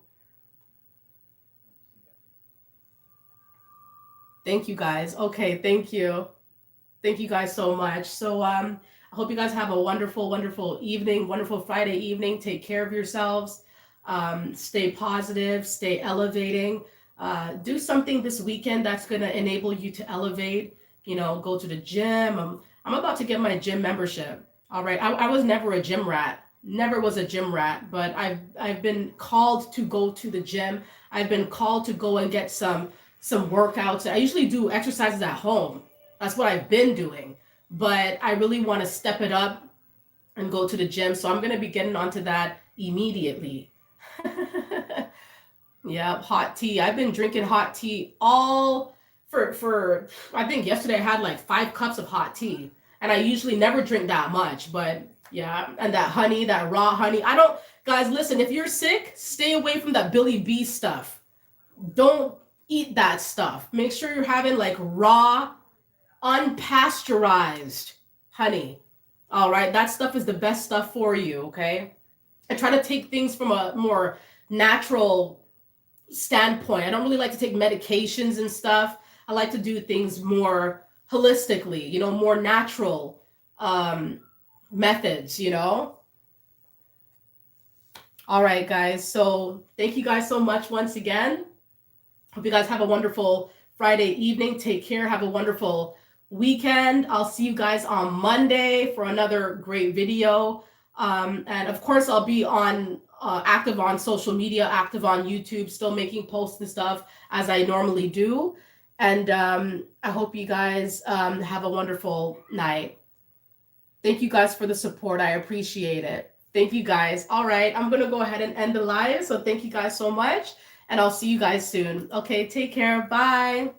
Thank you guys. Okay. Thank you. Thank you guys so much. So, I hope you guys have a wonderful, wonderful evening, wonderful Friday evening. Take care of yourselves. Stay positive, stay elevating. Do something this weekend that's going to enable you to elevate. You know, go to the gym. I'm about to get my gym membership. All right. I was never a gym rat. Never was a gym rat, but I've been called to go to the gym. I've been called to go and get some workouts. I usually do exercises at home. That's what I've been doing. But I really want to step it up and go to the gym. So I'm going to be getting onto that immediately. Yeah, hot tea. I've been drinking hot tea all for I think yesterday I had like 5 cups of hot tea. And I usually never drink that much, but yeah, and that honey, that raw honey. Guys, listen, if you're sick, stay away from that Billy B stuff. Don't eat that stuff. Make sure you're having like raw, unpasteurized honey. All right, that stuff is the best stuff for you, okay? I try to take things from a more natural standpoint. I don't really like to take medications and stuff. I like to do things more holistically, you know, more natural methods, you know? All right, guys. So thank you guys so much once again. Hope you guys have a wonderful Friday evening. Take care. Have a wonderful weekend. I'll see you guys on Monday for another great video. And of course, I'll be on active on social media, active on YouTube, still making posts and stuff as I normally do. And I hope you guys have a wonderful night. Thank you guys for the support. I appreciate it. Thank you guys. All right, I'm going to go ahead and end the live. So thank you guys so much. And I'll see you guys soon. Okay, take care. Bye.